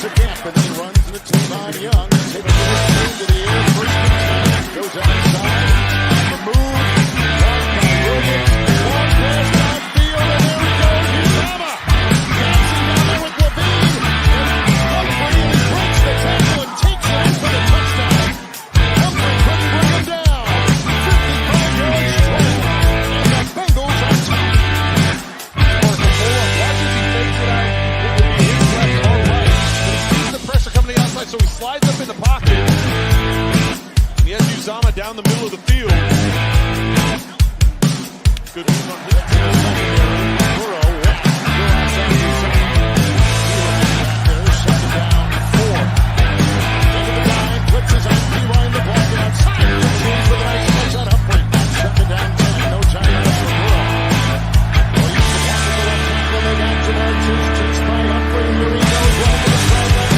a gap and then runs and it's on Young. Takes it into the air, first and 10. Goes outside. The move. Blocked by Williams. Long pass downfield, and there he goes. Uzama. Dancing down there with Levine. And Humphrey breaks the tackle and takes it in for the touchdown. Humphrey couldn't bring him down. 55 yards straight. And the Bengals on top. So he slides up in the pocket. He has Uzama down the middle of the field. Good move on his secondary. Burrow, go outside Uzama. Back there, 7 down, 4. Into the line, blitzes on P-Ryan, the block outside. James with a nice catch on Humphrey. 7 down, 10. No timeouts for Burrow. Well, used to pass it to left tackle. They got Jamar Chase, chased by Humphrey. Here he goes, right to the sideline.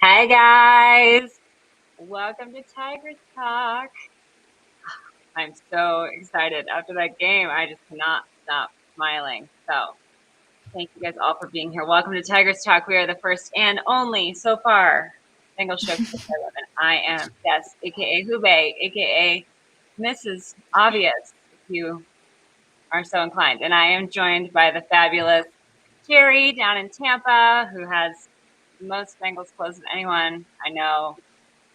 Hi guys, welcome to Tigress Talk. I'm so excited after that game. I just cannot stop smiling. So thank you guys all for being here. Welcome to Tigress Talk. We are the first and only so far Bengals show. I am Jess, aka Hube, aka Mrs. Obvious, if you are so inclined. And I am joined by the fabulous Jerrie down in Tampa, who has most Bengals clothes than anyone I know,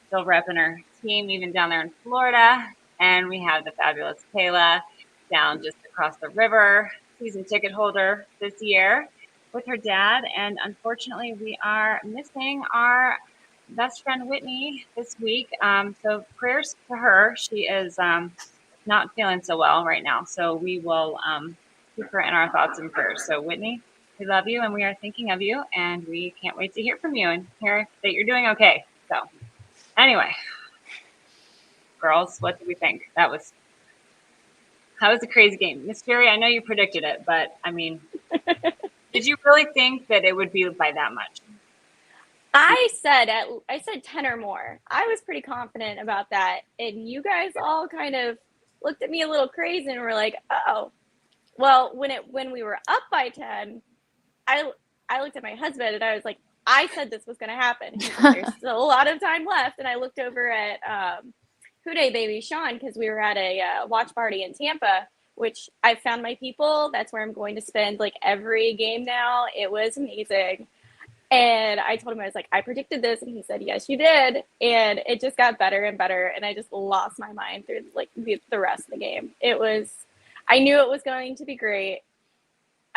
still repping her team even down there in Florida. And we have the fabulous Kayla down just across the river, season ticket holder this year with her dad. And unfortunately, we are missing our best friend Whitney this week. So prayers to her. She is not feeling so well right now. So we will keep her in our thoughts and prayers. So Whitney, we love you and we are thinking of you, and we can't wait to hear from you and hear that you're doing okay. So anyway, girls, what do we think? That was a crazy game. Miss Jerrie, I know you predicted it, but I mean, did you really think that it would be by that much? I said 10 or more. I was pretty confident about that. And you guys all kind of looked at me a little crazy and were like, oh. Well, when we were up by 10, I looked at my husband and I was like, I said this was going to happen. There's still a lot of time left. And I looked over at Houday Baby Sean, because we were at a watch party in Tampa, which I found my people. That's where I'm going to spend like every game now. It was amazing. And I told him, I was like, I predicted this. And he said, yes, you did. And it just got better and better. And I just lost my mind through like the rest of the game. I knew it was going to be great.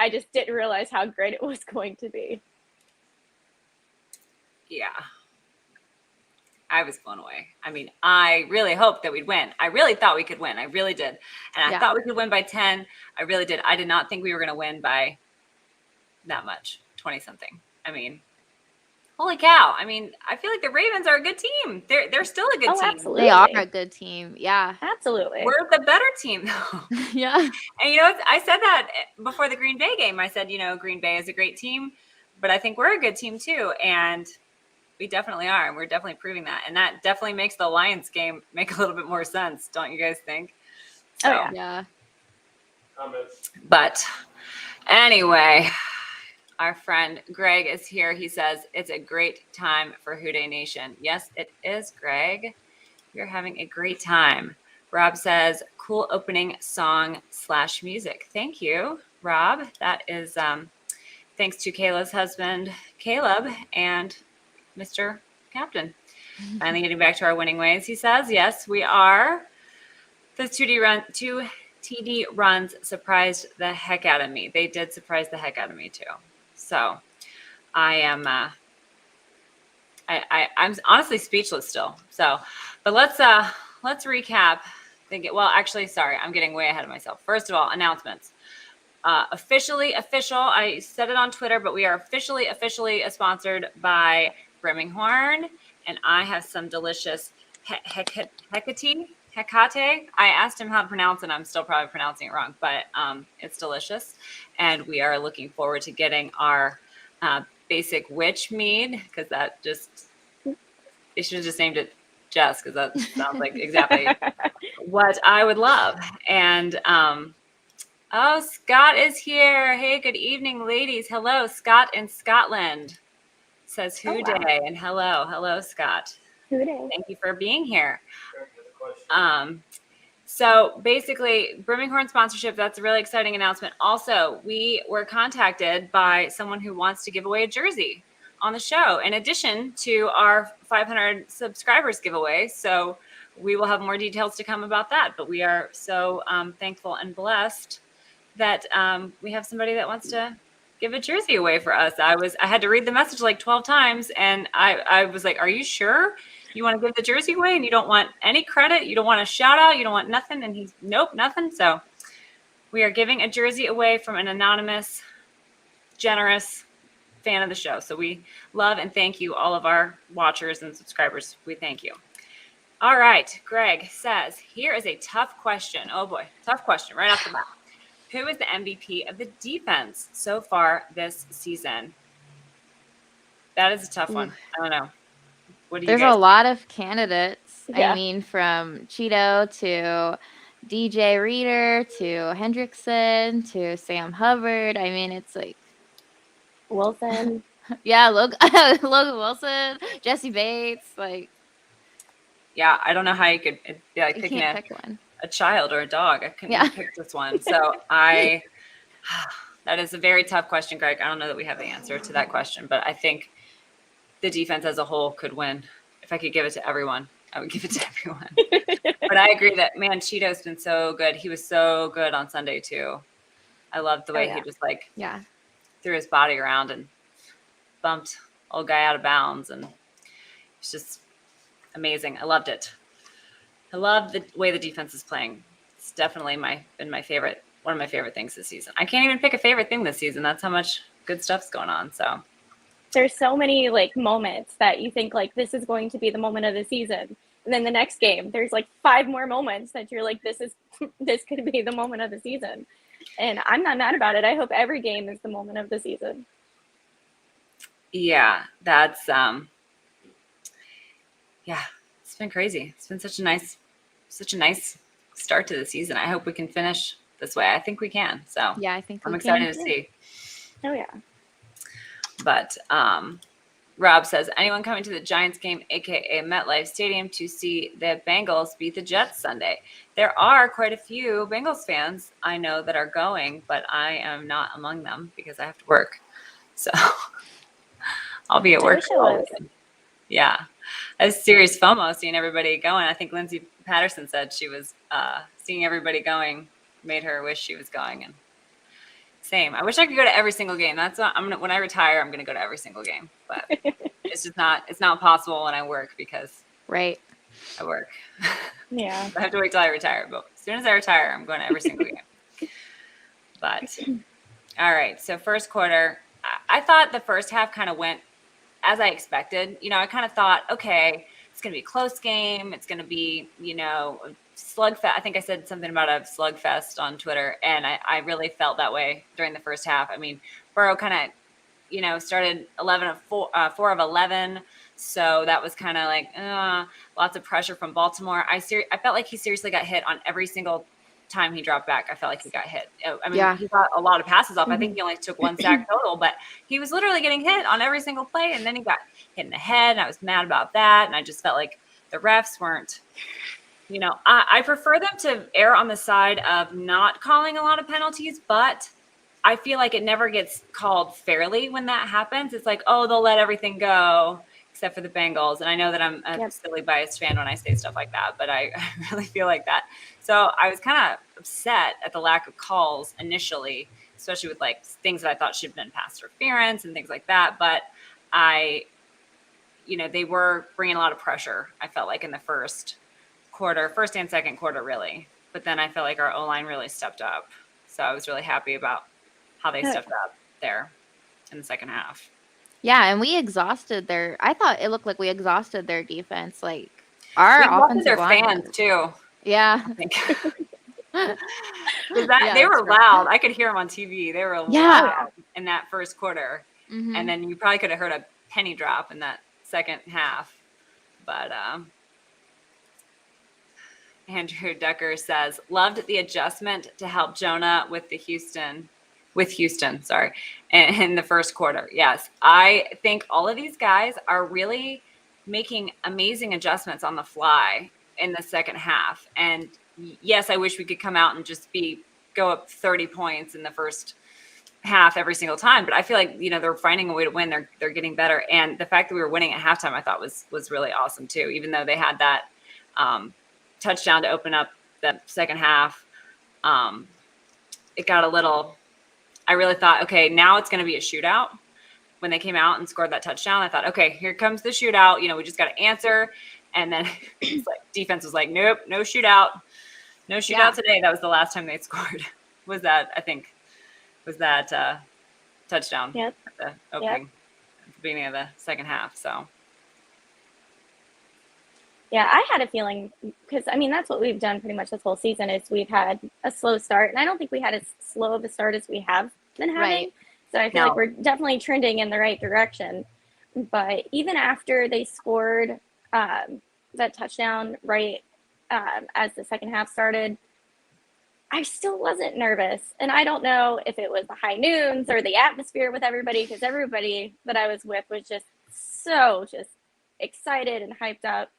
I just didn't realize how great it was going to be. Yeah. I was blown away. I mean, I really hoped that we'd win. I really thought we could win. I really did. And I thought we could win by 10. I really did. I did not think we were going to win by that much, 20-something. I mean, holy cow. I mean, I feel like the Ravens are a good team. They're still a good Oh, team. absolutely. They are a good team. Yeah. Absolutely. We're the better team, though. Yeah. And, you know, I said that before the Green Bay game. I said, you know, Green Bay is a great team, but I think we're a good team, too. And we definitely are. And we're definitely proving that. And that definitely makes the Lions game make a little bit more sense. Don't you guys think? So, Oh, Yeah. But anyway, our friend Greg is here. He says it's a great time for Houday Nation. Yes, it is, Greg. We're having a great time. Rob says, cool opening song / music. Thank you, Rob. That is thanks to Kayla's husband, Caleb, and Mr. Captain. Finally getting back to our winning ways, he says. Yes, we are. The 2 TD runs surprised the heck out of me. They did surprise the heck out of me, too. So I am I'm honestly speechless still. So, but let's recap. Well, actually, sorry, I'm getting way ahead of myself. First of all, announcements. Official. I said it on Twitter, but we are officially sponsored by Birminghorn, and I have some delicious Hecate. I asked him how to pronounce it. I'm still probably pronouncing it wrong, but it's delicious, and we are looking forward to getting our basic witch mead, because that just, they should have just named it Jess, because that sounds like exactly what I would love. And oh, Scott is here. Hey, good evening, ladies. Hello, Scott in Scotland. Says Oh, Houday. wow. And hello, Scott. Houday. Thank you for being here. So basically, Birminghorn sponsorship, that's a really exciting announcement. Also, we were contacted by someone who wants to give away a jersey on the show, in addition to our 500 subscribers giveaway. So we will have more details to come about that. But we are so thankful and blessed that we have somebody that wants to give a jersey away for us. I had to read the message like 12 times, and I was like, are you sure you want to give the jersey away and you don't want any credit? You don't want a shout out? You don't want nothing? And he's, nope, nothing. So we are giving a jersey away from an anonymous, generous fan of the show. So we love and thank you, all of our watchers and subscribers. We thank you. All right. Greg says, here is a tough question. Oh boy, tough question right off the bat. Who is the MVP of the defense so far this season? That is a tough one. I don't know. What do you There's guys a lot of candidates. Yeah. I mean, from Cheeto to DJ Reader to Hendrickson to Sam Hubbard. I mean, it's like, Wilson. yeah, Logan Wilson, Jesse Bates. Like, Yeah, I don't know how you could be like you picking can't pick one. a child or a dog. I couldn't Yeah. even pick this one. So that is a very tough question, Greg. I don't know that we have the answer to that question, but I think the defense as a whole could win. If I could give it to everyone, I would give it to everyone. But I agree that, man, Cheeto's been so good. He was so good on Sunday too. I loved the way he just like Yeah. threw his body around and bumped old guy out of bounds, and it's just amazing. I loved it. I love the way the defense is playing. It's definitely been my favorite, one of my favorite things this season. I can't even pick a favorite thing this season. That's how much good stuff's going on. So There's so many like moments that you think like this is going to be the moment of the season. And then the next game, there's like 5 more moments that you're like, this could be the moment of the season. And I'm not mad about it. I hope every game is the moment of the season. yeah, that's yeah, it's been crazy. It's been such a nice start to the season. I hope we can finish this way. I think we can. So Yeah, I think I'm we excited can. to see. Oh yeah. But Rob says, anyone coming to the Giants game, aka MetLife Stadium, to see the Bengals beat the Jets Sunday? There are quite a few Bengals fans I know that are going, but I am not among them because I have to work. So I'll be at work. wish I was. Yeah. A serious FOMO seeing everybody going. I think Lindsay Patterson said she was seeing everybody going made her wish she was going. And same. I wish I could go to every single game. That's what when I retire, I'm gonna go to every single game. But it's just not possible when I work because Right. I work. Yeah. I have to wait till I retire. But as soon as I retire, I'm going to every single game. But all right. So first quarter, I thought the first half kind of went as I expected. I kind of thought, okay, it's going to be a close game. It's going to be, a slugfest. I think I said something about a slugfest on Twitter, and I really felt that way during the first half. I mean, Burrow kind of, started 4 of 11. So that was kind of like lots of pressure from Baltimore. I felt like he seriously got hit on every single time he dropped back. I felt like he got hit. I mean, He got a lot of passes off. I think he only took 1 sack total, but he was literally getting hit on every single play. And then he got hit in the head, and I was mad about that. And I just felt like the refs weren't, I prefer them to err on the side of not calling a lot of penalties, but I feel like it never gets called fairly when that happens. It's like, oh, they'll let everything go except for the Bengals. And I know that I'm a silly biased fan when I say stuff like that, but I really feel like that. So I was kind of upset at the lack of calls initially, especially with like things that I thought should have been pass interference and things like that. But they were bringing a lot of pressure, I felt like, in the first and second quarter, really. But then I felt like our O-line really stepped up. So I was really happy about how they stepped up there in the second half. Yeah, and I thought it looked like we exhausted their defense. Like our offensive line. Fans too. Yeah. I think. They were loud. I could hear them on TV. They were loud in that first quarter. Mm-hmm. And then you probably could have heard a penny drop in that second half. But Andrew Decker says, loved the adjustment to help Jonah with Houston, in the first quarter. Yes, I think all of these guys are really making amazing adjustments on the fly in the second half. And yes, I wish we could come out and just go up 30 points in the first half every single time. But I feel like, they're finding a way to win. They're getting better. And the fact that we were winning at halftime, I thought was really awesome too, even though they had that touchdown to open up the second half. It got a little, I really thought, okay, now it's going to be a shootout. When they came out and scored that touchdown, I thought, okay, here comes the shootout. We just got to answer. And then it's like defense was like, nope, no shootout. No shootout today. That was the last time they scored. Was that touchdown at the opening, at the beginning of the second half. So. Yeah, I had a feeling, because, that's what we've done pretty much this whole season, is we've had a slow start. And I don't think we had as slow of a start as we have been having. Right. So I feel like we're definitely trending in the right direction. But even after they scored that touchdown right as the second half started, I still wasn't nervous. And I don't know if it was the high noons or the atmosphere with everybody, because everybody that I was with was just so excited and hyped up.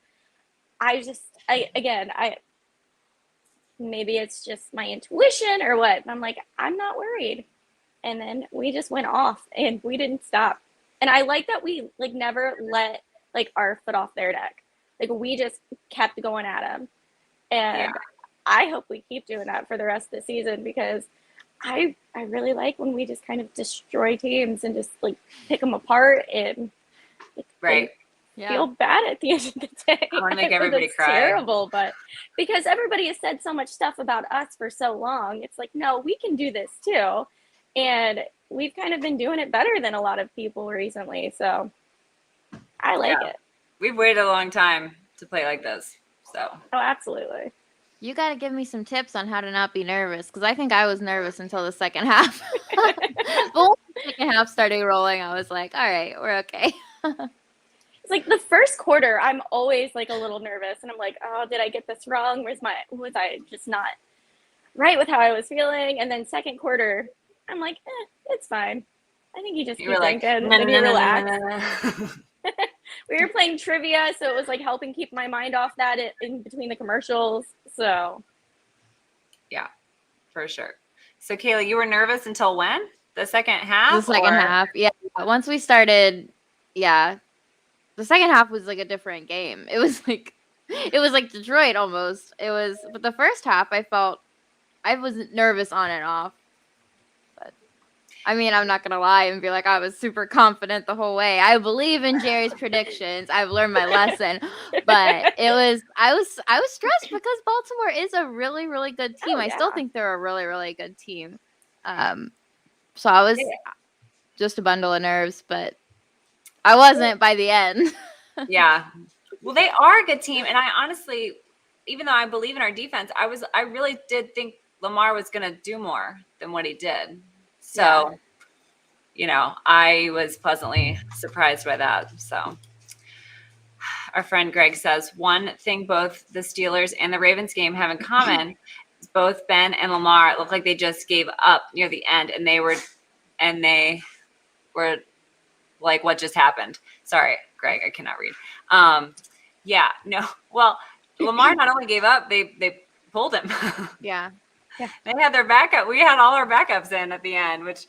Maybe it's just my intuition or what. I'm like, I'm not worried. And then we just went off and we didn't stop. And I like that we never let our foot off their neck. We just kept going at them. And I hope we keep doing that for the rest of the season, because I really like when we just kind of destroy teams and just pick them apart and feel bad at the end of the day. I want to make everybody cry. Terrible, but because everybody has said so much stuff about us for so long, it's like, no, we can do this too. And we've kind of been doing it better than a lot of people recently. So I like it. We've waited a long time to play like this. So. Oh, absolutely. You got to give me some tips on how to not be nervous, because I think I was nervous until the second half. But when the second half started rolling, I was like, all right, we're okay. It's the first quarter, I'm always a little nervous, and I'm like, oh, did I get this wrong? Was I just not right with how I was feeling? And then second quarter, I'm like, it's fine. I think you just keep thinking, maybe relax. We were playing trivia, so it was helping keep my mind off that in between the commercials. So, yeah, for sure. So, Kayla, you were nervous until when? The second half? The second half, yeah. Once we started, the second half was a different game. It was like Detroit almost. But the first half, I felt I was nervous on and off. But I'm not gonna lie and be like I was super confident the whole way. I believe in Jerry's predictions. I've learned my lesson. But I was stressed because Baltimore is a really, really good team. I still think they're a really, really good team. So I was just a bundle of nerves, but I wasn't by the end. Yeah. Well, they are a good team, and I honestly, even though I believe in our defense, I really did think Lamar was going to do more than what he did. So, I was pleasantly surprised by that. So, our friend Greg says, one thing both the Steelers and the Ravens game have in common is both Ben and Lamar look like they just gave up near the end, and they were like, what just happened? Sorry, Greg, I cannot read. Yeah, no. Well, Lamar not only gave up, they pulled him. Yeah. They had their backup. We had all our backups in at the end, which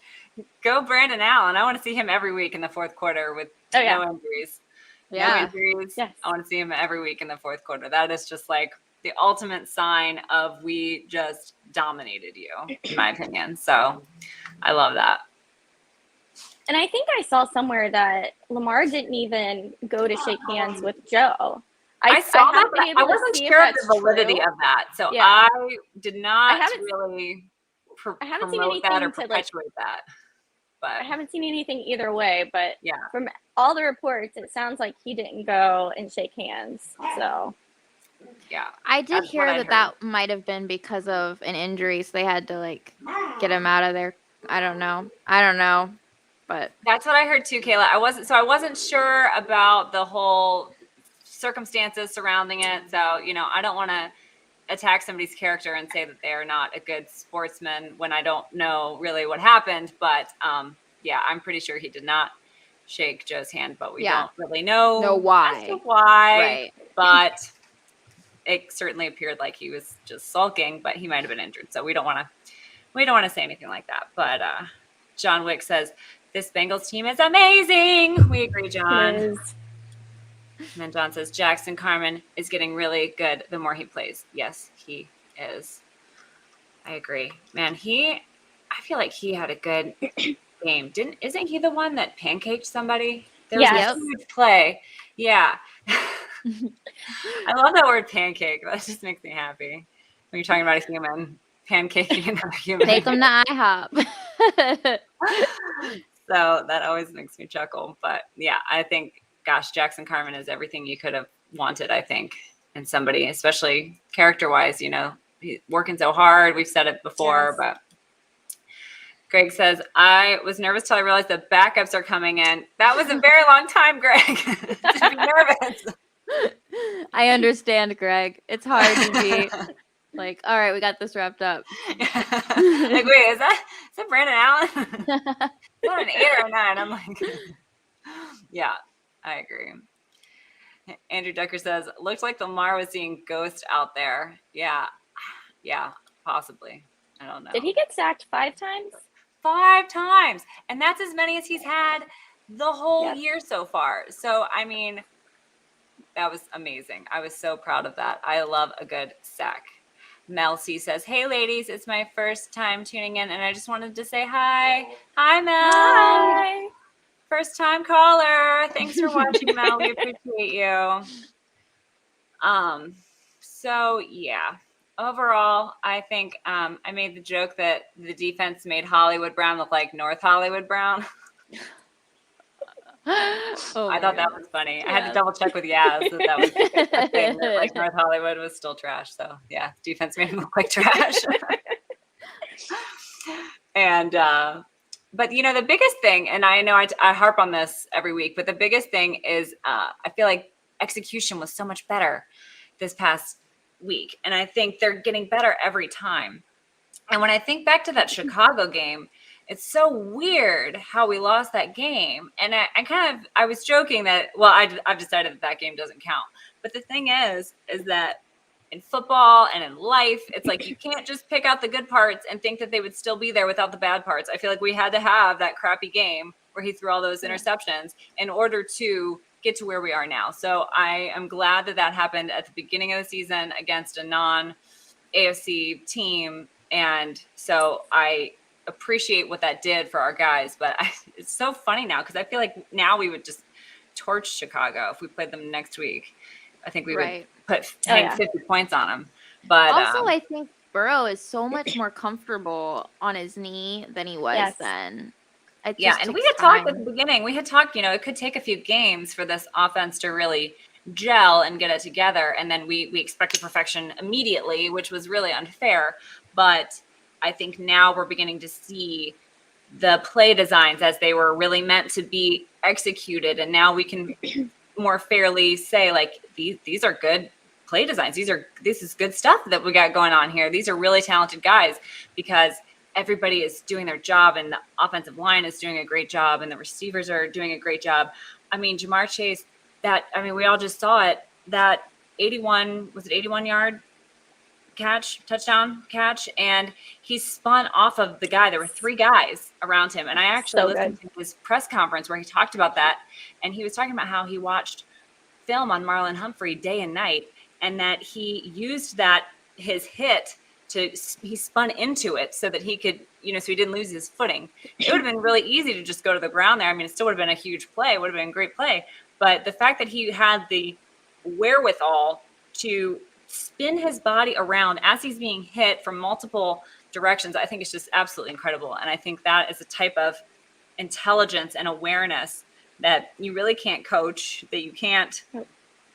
go Brandon Allen. I want to see him every week in the fourth quarter with no injuries. Yeah. No injuries. Yes. I want to see him every week in the fourth quarter. That is just like the ultimate sign of we just dominated you, in my opinion. So I love that. And I think I saw somewhere that Lamar didn't even go to shake hands with Joe. I saw that, but I wasn't sure of the validity of that. So I did not really promote that or perpetuate that. But I haven't seen anything either way. But from all the reports, it sounds like he didn't go and shake hands. So I did hear that might have been because of an injury, so they had to get him out of there. I don't know. But that's what I heard too, Kayla. I wasn't sure about the whole circumstances surrounding it. So, I don't want to attack somebody's character and say that they're not a good sportsman when I don't know really what happened. But I'm pretty sure he did not shake Joe's hand, but we don't really know why. Right. But it certainly appeared like he was just sulking, but he might have been injured. So we don't want to say anything like that. But John Wick says, this Bengals team is amazing. We agree, John. it is. And then John says, Jackson Carman is getting really good the more he plays. Yes, he is. I agree. Man, I feel like he had a good game. Isn't he the one that pancaked somebody? There was a huge play. Yeah. I love that word pancake. That just makes me happy. When you're talking about a human pancaking another human. Take them to IHOP. So that always makes me chuckle. But I think, gosh, Jackson Carman is everything you could have wanted, I think, in somebody, especially character-wise. He's working so hard. We've said it before, but Greg says, I was nervous till I realized the backups are coming in. That was a very long time, Greg, to be nervous. I understand, Greg. It's hard to be like, all right, we got this wrapped up. Wait, is that Brandon Allen? Is that an 8 or a 9? I'm like, yeah, I agree. Andrew Ducker says, looks like Lamar was seeing ghosts out there. Yeah, possibly. I don't know. Did he get sacked 5 times? 5 times. And that's as many as he's had the whole year so far. So, I mean, that was amazing. I was so proud of that. I love a good sack. Mel C says, hey, ladies, it's my first time tuning in, and I just wanted to say hi. Hi, Mel. Hi. First time caller. Thanks for watching, Mel. We appreciate you. So, overall, I think I made the joke that the defense made Hollywood Brown look like North Hollywood Brown. I thought that was funny. Yeah. I had to double check with Yaz that was the thing, that like North Hollywood was still trash. So defense made him look like trash. And but the biggest thing, and I know I harp on this every week, but the biggest thing is I feel like execution was so much better this past week, and I think they're getting better every time. And when I think back to that Chicago game, it's so weird how we lost that game. And I was joking that, well, I've decided that game doesn't count. But the thing is that in football and in life, it's like you can't just pick out the good parts and think that they would still be there without the bad parts. I feel like we had to have that crappy game where he threw all those interceptions in order to get to where we are now. So I am glad that happened at the beginning of the season against a non-AFC team. And so I appreciate what that did for our guys, but it's so funny now because I feel like now we would just torch Chicago if we played them next week. I think we would hang 50 points on them. But also, I think Burrow is so much more comfortable on his knee than he was then. It Yeah, just and we takes had talked at time. the beginning. We had talked, it could take a few games for this offense to really gel and get it together. And then we expected perfection immediately, which was really unfair. But I think now we're beginning to see the play designs as they were really meant to be executed. And now we can more fairly say, like, these are good play designs. This is good stuff that we got going on here. These are really talented guys because everybody is doing their job and the offensive line is doing a great job and the receivers are doing a great job. I mean, Jamar Chase, we all just saw it, that 81-yard touchdown catch, and he spun off of the guy. There were 3 guys around him. And I actually listened to his press conference where he talked about that. And he was talking about how he watched film on Marlon Humphrey day and night, and that he used his hit he spun into it so that he could, so he didn't lose his footing. It would have been really easy to just go to the ground there. I mean, it still would have been a huge play. It would have been a great play. But the fact that he had the wherewithal to spin his body around as he's being hit from multiple directions, I think it's just absolutely incredible. And I think that is a type of intelligence and awareness that you really can't coach, that you can't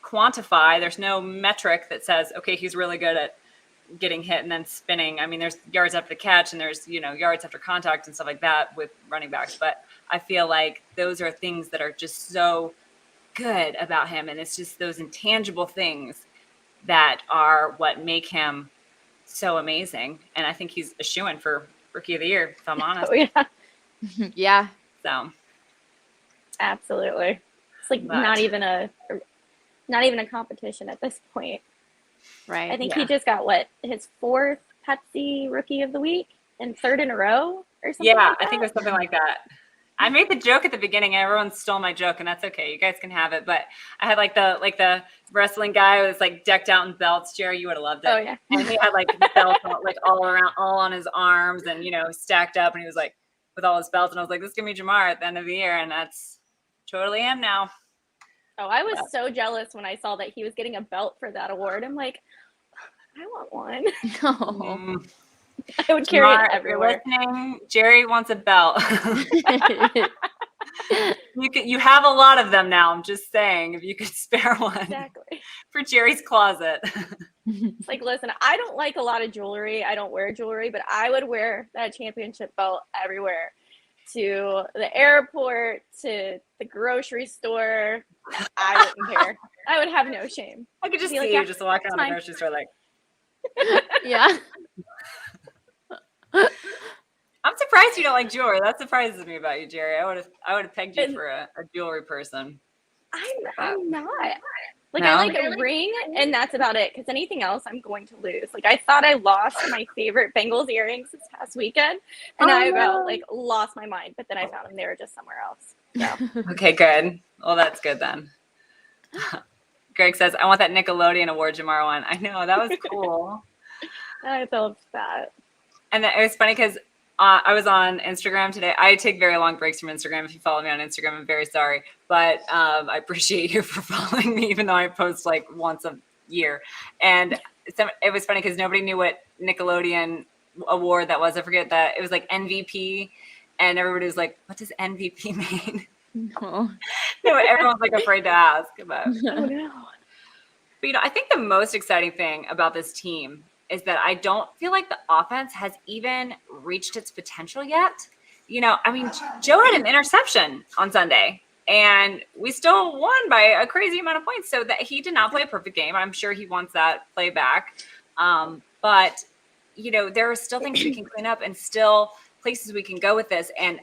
quantify. There's no metric that says, okay, he's really good at getting hit and then spinning. I mean, there's yards after the catch and there's, yards after contact and stuff like that with running backs. But I feel like those are things that are just so good about him. And it's just those intangible things that are what make him so amazing. And I think he's a shoo-in for Rookie of the Year, if I'm honest. Oh, yeah. Yeah. So. Absolutely. It's like not even a competition at this point. Right. I think he just got his 4th Pepsi Rookie of the Week and 3rd in a row or something. Yeah, like that. I think it was something like that. I made the joke at the beginning and everyone stole my joke, and that's okay. You guys can have it. But I had like the wrestling guy who was like decked out in belts. Jerry, you would have loved it. Oh yeah. And he had like belts like all around, all on his arms, and stacked up, and he was like with all his belts. And I was like, this is gonna be Jamar at the end of the year, and that's totally him now. Oh, I was so jealous when I saw that he was getting a belt for that award. I'm like, I want one. No. I would carry Jamar, it everywhere. if you're listening, Jerry wants a belt. You have a lot of them now. I'm just saying, if you could spare one. Exactly. For Jerry's closet. Like, listen, I don't like a lot of jewelry. I don't wear jewelry, but I would wear that championship belt everywhere. To the airport, to the grocery store. I wouldn't care. I would have no shame. I could just Be see like, you yeah, just walking around the fine. grocery store like. Yeah. I'm surprised you don't like jewelry. That surprises me about you, Jerry. I would have pegged you for a jewelry person. I'm not. Like, No? I like a ring, and that's about it. Because anything else, I'm going to lose. Like, I thought I lost my favorite Bengals earrings this past weekend, and I about lost my mind. But then I found them; they were just somewhere else. So. Okay, good. Well, that's good then. Greg says, "I want that Nickelodeon award Jamar won." I know, that was cool. I felt that. And it was funny because I was on Instagram today. I take very long breaks from Instagram. If you follow me on Instagram, I'm very sorry. But I appreciate you for following me, even though I post like once a year. And it was funny because nobody knew what Nickelodeon award that was. I forget that. It was like MVP. And everybody was like, what does MVP mean? No. No, everyone's like afraid to ask. But, Oh, no. but I think the most exciting thing about this team is that I don't feel like the offense has even reached its potential yet. Joe had an interception on Sunday, and we still won by a crazy amount of points. So that he did not play a perfect game. I'm sure he wants that play back. But there are still things we can clean up and still places we can go with this. And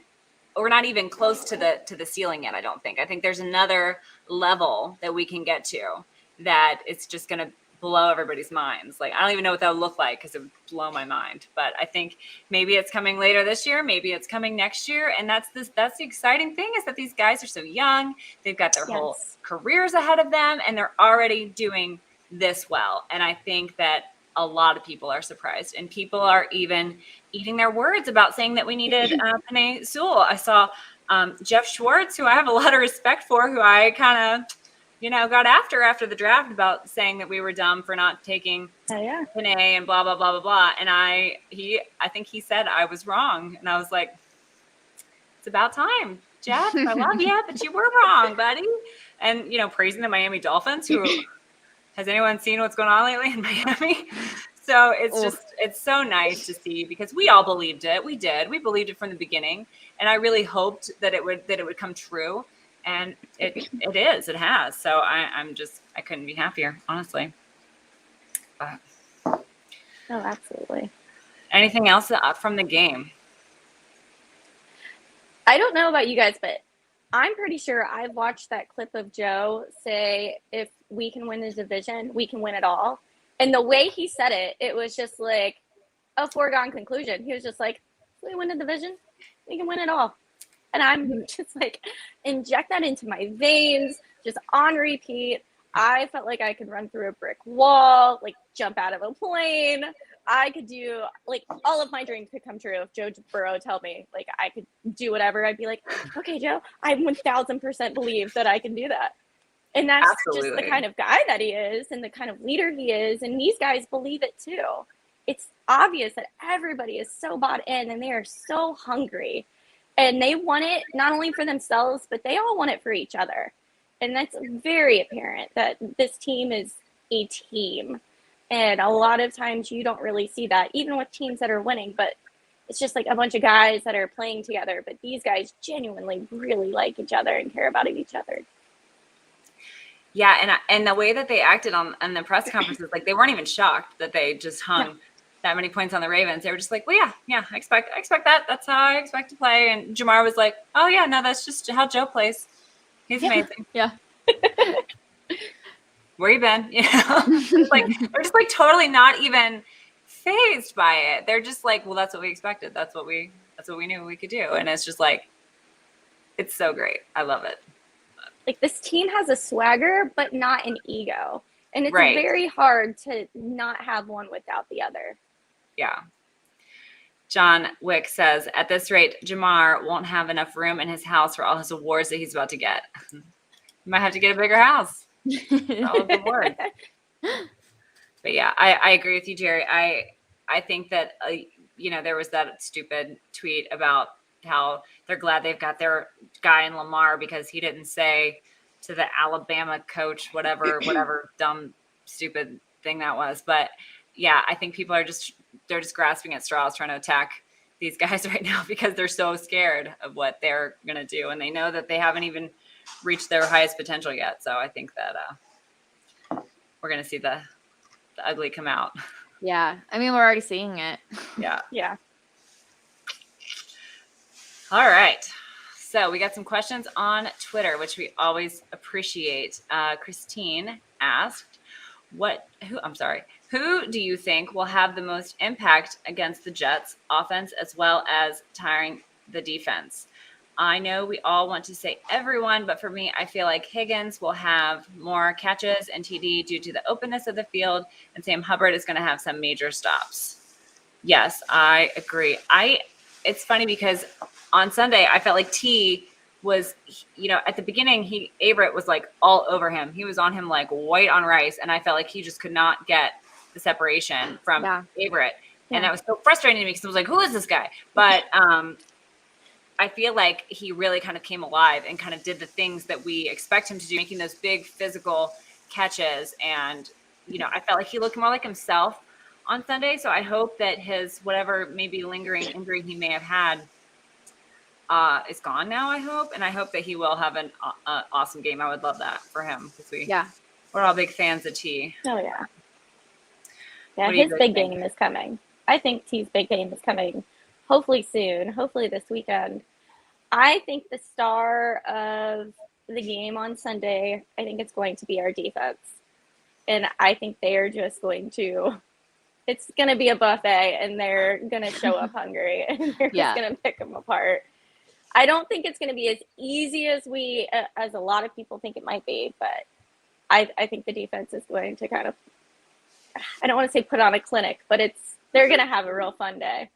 we're not even close to the ceiling yet, I don't think. I think there's another level that we can get to that it's just going to blow everybody's minds. Like, I don't even know what that would look like because it would blow my mind. But I think maybe it's coming later this year. Maybe it's coming next year. And that's the exciting thing is that these guys are so young. They've got their whole careers ahead of them, and they're already doing this well. And I think that a lot of people are surprised, and people are even eating their words about saying that we needed Penei Sewell. I saw Jeff Schwartz, who I have a lot of respect for, who I kind of got after the draft about saying that we were dumb for not taking Penei and blah, blah, blah, blah, blah. And I think he said I was wrong. And I was like, it's about time, Jeff. I love you, but you were wrong, buddy. And, praising the Miami Dolphins, who has anyone seen what's going on lately in Miami? So it's so nice to see, because we all believed it. We did. We believed it from the beginning. And I really hoped that it would come true. And it has. So I couldn't be happier, honestly. Oh, absolutely. Anything else from the game? I don't know about you guys, but I'm pretty sure I've watched that clip of Joe say, if we can win the division, we can win it all. And the way he said it, it was just like a foregone conclusion. He was just like, if we win the division, we can win it all. And I'm just like, inject that into my veins, just on repeat. I felt like I could run through a brick wall, like jump out of a plane. I could do, like, all of my dreams could come true if Joe Burrow told me, like, I could do whatever. I'd be like, okay, Joe, I 1000% believe that I can do that. And that's Absolutely. just the kind of guy that he is and the kind of leader he is. And these guys believe it too. It's obvious that everybody is so bought in and they are so hungry. And they want it not only for themselves, but they all want it for each other. And that's very apparent that this team is a team. And a lot of times you don't really see that, even with teams that are winning. But it's just like a bunch of guys that are playing together. But these guys genuinely really like each other and care about each other. Yeah, and the way that they acted on the press conferences, like, they weren't even shocked that they just hung that many points on the Ravens. They were just like, well, yeah, I expect that. That's how I expect to play. And Jamar was like, oh, yeah, no, that's just how Joe plays. He's amazing. Yeah. Where you been? They're just like totally not even fazed by it. They're just like, well, that's what we expected. That's what we knew we could do. And it's just like, it's so great. I love it. Like, this team has a swagger, but not an ego. And it's Right. very hard to not have one without the other. Yeah. John Wick says, at this rate, Jamar won't have enough room in his house for all his awards that he's about to get. You might have to get a bigger house. All of the awards. But yeah, I agree with you, Jerry. I think that, there was that stupid tweet about how they're glad they've got their guy in Lamar because he didn't say to the Alabama coach, whatever dumb, stupid thing that was. But yeah, I think people are they're just grasping at straws trying to attack these guys right now because they're so scared of what they're going to do. And they know that they haven't even reached their highest potential yet. So I think that we're going to see the ugly come out. Yeah. I mean, we're already seeing it. Yeah. Yeah. All right. So we got some questions on Twitter, which we always appreciate. Christine asked, who do you think will have the most impact against the Jets offense as well as tiring the defense? I know we all want to say everyone, but for me, I feel like Higgins will have more catches and TD due to the openness of the field, and Sam Hubbard is going to have some major stops. Yes, I agree. It's funny because on Sunday, I felt like T was, at the beginning, Averett was like all over him. He was on him like white on rice, and I felt like he just could not get the separation from Averett. Yeah. And that was so frustrating to me because I was like, who is this guy? But I feel like he really kind of came alive and kind of did the things that we expect him to do, making those big physical catches. And, I felt like he looked more like himself on Sunday. So I hope that his whatever maybe lingering injury he may have had is gone now, I hope. And I hope that he will have an awesome game. I would love that for him because we're all big fans of T. Oh, yeah. Yeah, his big game is coming. I think T's big game is coming hopefully soon, hopefully this weekend. I think the star of the game on Sunday, I think it's going to be our defense. And I think they are just going to, it's going to be a buffet and they're going to show up hungry and they're just going to pick them apart. I don't think it's going to be as easy as as a lot of people think it might be, but I think the defense is going to kind of, I don't want to say put on a clinic, but they're going to have a real fun day.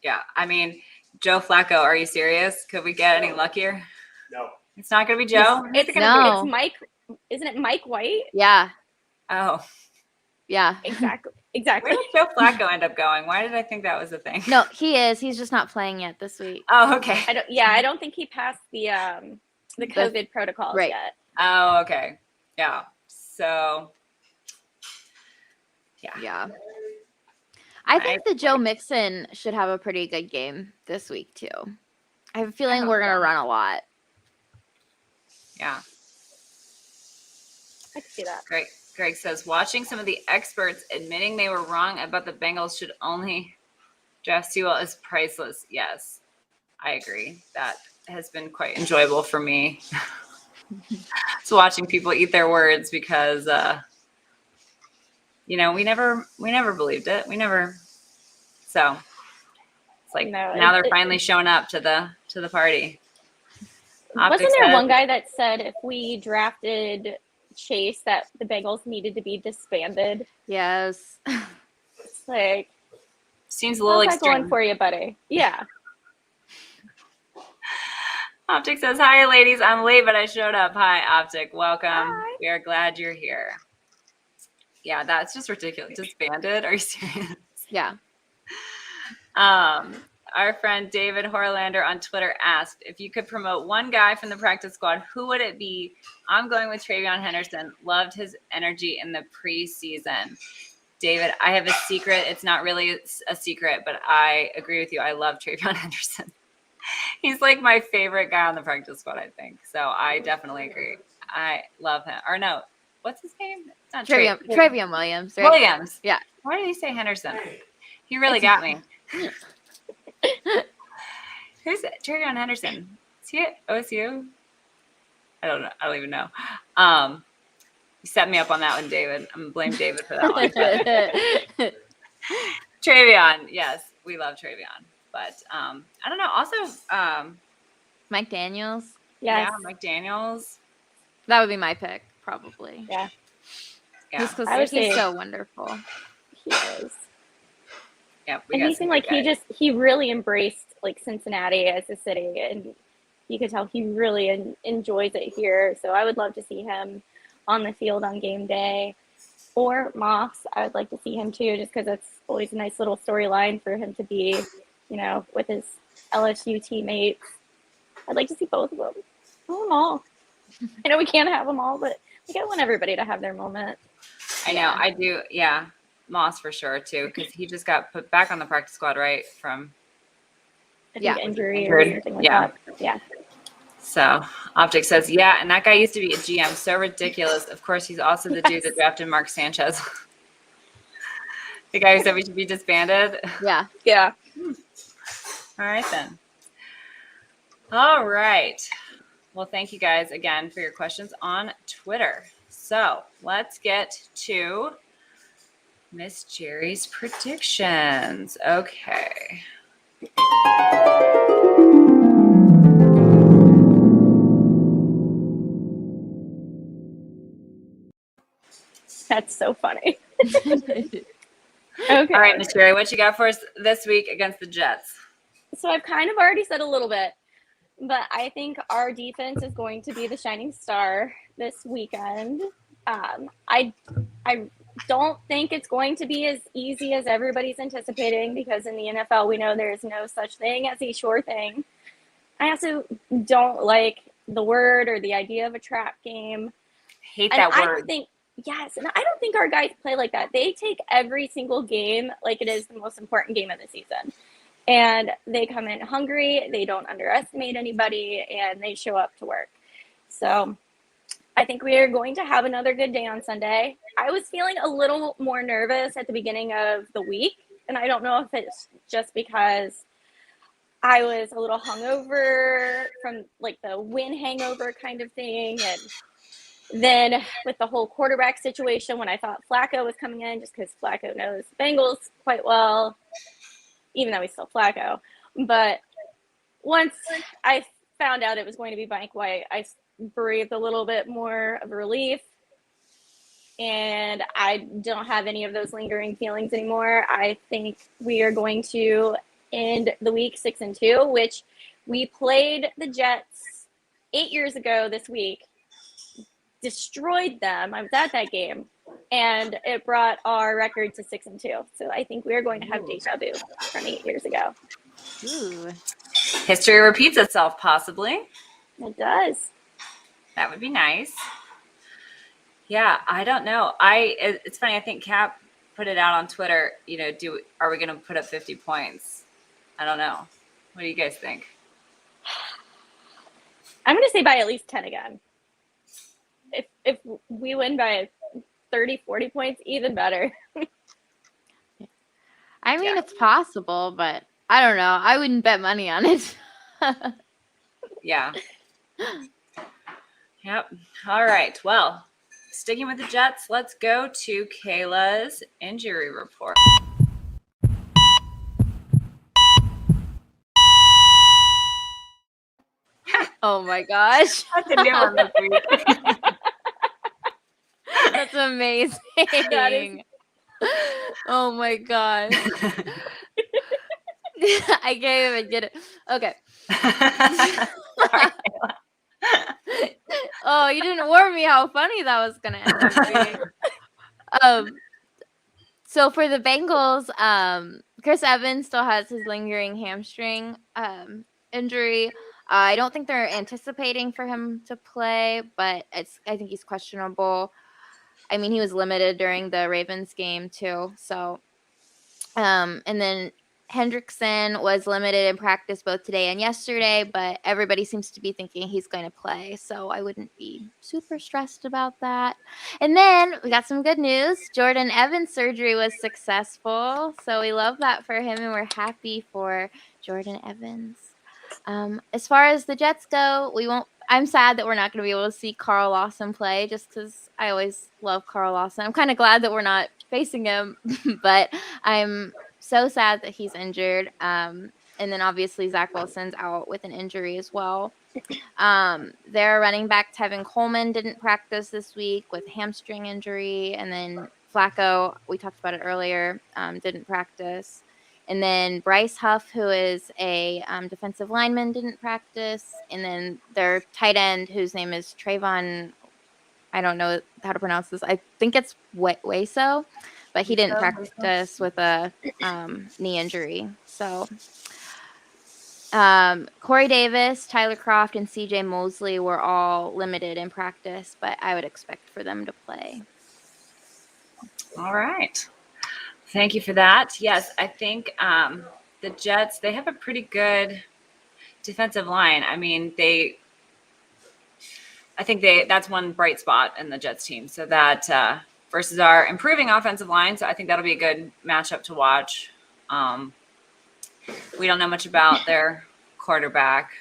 Yeah. I mean, Joe Flacco, are you serious? Could we get any luckier? No. It's not going to be Joe? It's Mike. Isn't it Mike White? Yeah. Oh. Yeah. Exactly. exactly. Where did Joe Flacco end up going? Why did I think that was a thing? No, he is. He's just not playing yet this week. Oh, okay. I don't think he passed the COVID protocols right. yet. Oh, okay. Yeah. So, Yeah. I think that Joe Mixon should have a pretty good game this week too. I have a feeling we're gonna run a lot. Yeah. I can see that. Greg says, watching some of the experts admitting they were wrong about the Bengals should only draft Sewell is priceless. Yes, I agree. That has been quite enjoyable for me. It's watching people eat their words because, we never believed it. So it's like now they're finally showing up to the party. Wasn't there one guy that said if we drafted Chase that the Bengals needed to be disbanded? Yes. It's like, seems a little extreme. Going for you, buddy. Yeah. Optic says, hi, ladies. I'm late, but I showed up. Hi, Optic. Welcome. Hi. We are glad you're here. Yeah, that's just ridiculous. Disbanded? Are you serious? Yeah. Our friend David Horlander on Twitter asked, if you could promote one guy from the practice squad, who would it be? I'm going with Travion Henderson. Loved his energy in the preseason. David, I have a secret. It's not really a secret, but I agree with you. I love Travion Henderson. He's like my favorite guy on the practice squad, I think. So I definitely agree. I love him. Or no, what's his name? It's not Travion Williams. Right? Williams. Yeah. Why did he say Henderson? He really got me. Who's Travion Henderson? Is he at OSU? I don't know. I don't even know. You set me up on that one, David. I'm gonna blame David for that one. Travion, yes, we love Travion. But I don't know. Also, Mike Daniels. Yes. Yeah, Mike Daniels. That would be my pick, probably. Yeah. Just because he's so wonderful. He is. Yeah, and he seemed like he really embraced like Cincinnati as a city, and you could tell he really enjoys it here. So I would love to see him on the field on game day, or Moss. I would like to see him too, just because it's always a nice little storyline for him to be, with his LSU teammates. I'd like to see both of them. I want them all. I know we can't have them all, but I want everybody to have their moment. I know. I do. Yeah. Moss for sure too, because he just got put back on the practice squad, right? From injury or something like that. Yeah. So Optic says, yeah, and that guy used to be a GM. So ridiculous. Of course, he's also the dude that drafted Mark Sanchez. The guy who said we should be disbanded. Yeah. Yeah. All right then. All right. Well, thank you guys again for your questions on Twitter. So let's get to Miss Jerry's predictions. Okay. That's so funny. Okay. All right, Miss Jerry, what you got for us this week against the Jets? So I've kind of already said a little bit, but I think our defense is going to be the shining star this weekend. I don't think it's going to be as easy as everybody's anticipating, because in the NFL we know there is no such thing as a sure thing. I also don't like the word or the idea of a trap game. Hate that word. And I don't think our guys play like that. They take every single game like it is the most important game of the season. And they come in hungry, they don't underestimate anybody, and they show up to work. So I think we are going to have another good day on Sunday. I was feeling a little more nervous at the beginning of the week, and I don't know if it's just because I was a little hungover from like the win hangover kind of thing, and then with the whole quarterback situation, when I thought Flacco was coming in, just because Flacco knows the Bengals quite well, even though he's still Flacco. But once I found out it was going to be Mike White, I breathed a little bit more of relief. And I don't have any of those lingering feelings anymore. I think we are going to end the week 6-2, which we played the Jets 8 years ago this week. Destroyed them. I was at that game. and it brought our record to 6-2. So I think we are going to have deja vu from 8 years ago. Ooh. History repeats itself, possibly. It does. That would be nice. Yeah, I don't know. It's funny. I think Cap put it out on Twitter. Are we going to put up 50 points? I don't know. What do you guys think? I'm going to say by at least 10 again. If we win by 30, 40 points, even better. I mean, it's possible, but I don't know. I wouldn't bet money on it. Yeah. Yep. All right. Well, sticking with the Jets, let's go to Kayla's injury report. Oh my gosh. That's a new one this week. That's amazing. That is... Oh my gosh. I can't even get it. Okay. Sorry, Kayla. Oh, you didn't warn me how funny that was gonna end up being. So for the Bengals, Chris Evans still has his lingering hamstring injury. I don't think they're anticipating for him to play, but I think he's questionable. I mean, he was limited during the Ravens game too. So, and then Hendrickson was limited in practice both today and yesterday, but everybody seems to be thinking he's going to play. So I wouldn't be super stressed about that. And then we got some good news. Jordan Evans' surgery was successful. So we love that for him, and we're happy for Jordan Evans. As far as the Jets go, I'm sad that we're not going to be able to see Carl Lawson play just because I always love Carl Lawson. I'm kind of glad that we're not facing him, but I'm so sad that he's injured. And then obviously Zach Wilson's out with an injury as well. Their running back Tevin Coleman didn't practice this week with hamstring injury. And then Flacco, we talked about it earlier, didn't practice. And then Bryce Huff, who is a defensive lineman, didn't practice. And then their tight end, whose name is Trayvon, I don't know how to pronounce this. I think it's Weso, but he didn't practice with a knee injury. So Corey Davis, Tyler Kroft, and C.J. Mosley were all limited in practice, but I would expect for them to play. All right. Thank you for that. Yes, I think the Jets, they have a pretty good defensive line. I mean, that's one bright spot in the Jets team. So that versus our improving offensive line. So I think that'll be a good matchup to watch. We don't know much about their quarterback.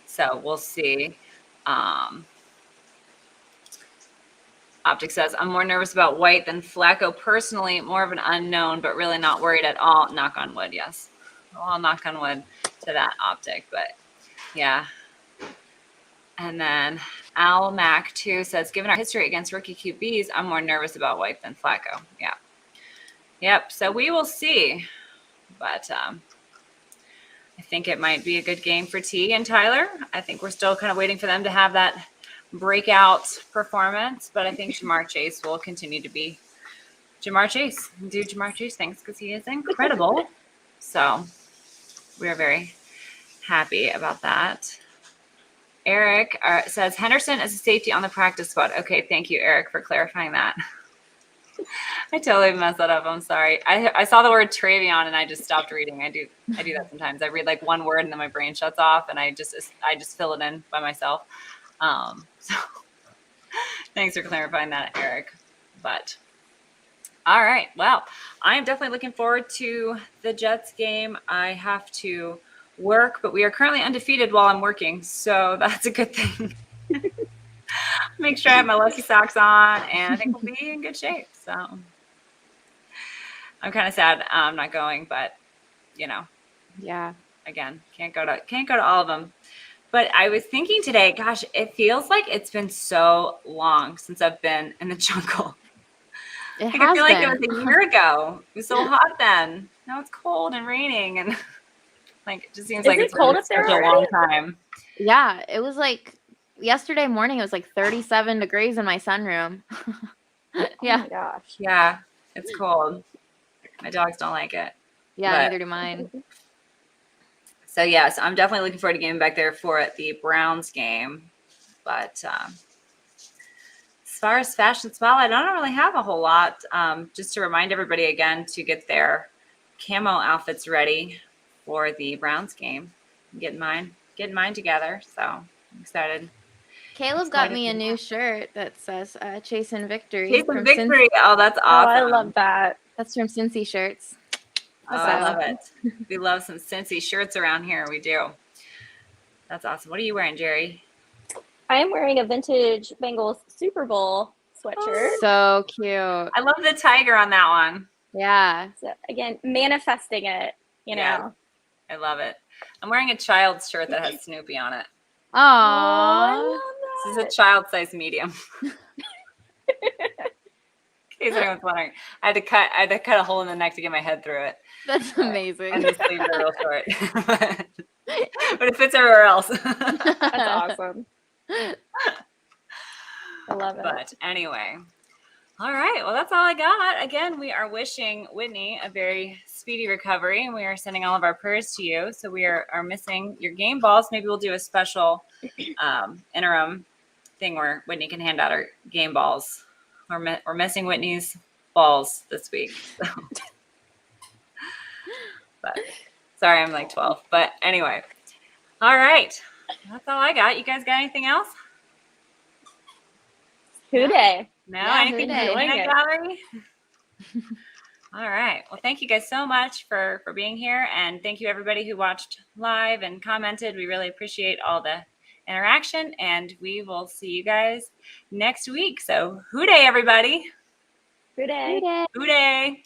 So we'll see. Optic says, I'm more nervous about White than Flacco. Personally, more of an unknown, but really not worried at all. Knock on wood, yes. I'll knock on wood to that, Optic. But, yeah. And then Al Mac, too, says, given our history against rookie QBs, I'm more nervous about White than Flacco. Yeah. Yep, so we will see. But I think it might be a good game for T and Tyler. I think we're still kind of waiting for them to have that breakout performance, but I think Ja'Marr Chase will continue to be Ja'Marr Chase. Do Ja'Marr Chase things because he is incredible. So we're very happy about that. Eric says Henderson is a safety on the practice squad. Okay, thank you, Eric, for clarifying that. I totally messed that up. I'm sorry. I saw the word Travion and I just stopped reading. I do that sometimes. I read like one word and then my brain shuts off and I just fill it in by myself. So thanks for clarifying that, Eric. But all right. Well, I am definitely looking forward to the Jets game. I have to work, but we are currently undefeated while I'm working. So that's a good thing. Make sure I have my lucky socks on and I think we'll be in good shape. So I'm kind of sad I'm not going, but Yeah. Again, can't go to all of them. But I was thinking today, gosh, it feels like it's been so long since I've been in the jungle. I feel like it was a year ago. It was so hot then. Now it's cold and raining, and it just seems like it's cold been up there such a long time. Yeah, it was like yesterday morning. It was like 37 degrees in my sunroom. Yeah. Oh my gosh. Yeah, it's cold. My dogs don't like it. Yeah, But- neither do mine. So yes, I'm definitely looking forward to getting back there for the Browns game. But as far as fashion spotlight, I don't really have a whole lot. Just to remind everybody again to get their camo outfits ready for the Browns game. I'm getting mine together. So I'm excited. Caleb got me a new shirt that says Chasing Victory. Chasing from Victory. Oh, that's Oh, awesome. I love that. That's from Cincy Shirts. Oh, I love it. We love some Cincy shirts around here. We do. That's awesome. What are you wearing, Jerrie? I am wearing a vintage Bengals Super Bowl sweatshirt. So cute. I love the tiger on that one. Yeah. So again, manifesting it, you Yes. know. I love it. I'm wearing a child's shirt that has Snoopy on it. Oh, I Aww. love This that. is a child size medium. In case anyone's wondering, I had to cut a hole in the neck to get my head through it. That's amazing. And the sleeves are real short. But it fits everywhere else. That's awesome. I love it. But anyway. All right. Well, that's all I got. Again, we are wishing Whitney a very speedy recovery, and we are sending all of our prayers to you. So we are missing your game balls. Maybe we'll do a special interim thing where Whitney can hand out her game balls. We're missing Whitney's balls this week. So. But sorry, I'm like 12. But anyway. All right. That's all I got. You guys got anything else? Who day? No, Yeah, anything who dey? peanut gallery? All right. Well, thank you guys so much for being here, and thank you everybody who watched live and commented. We really appreciate all the interaction, and we will see you guys next week. So, hoo day, everybody! Who day? Good day. Hoo day!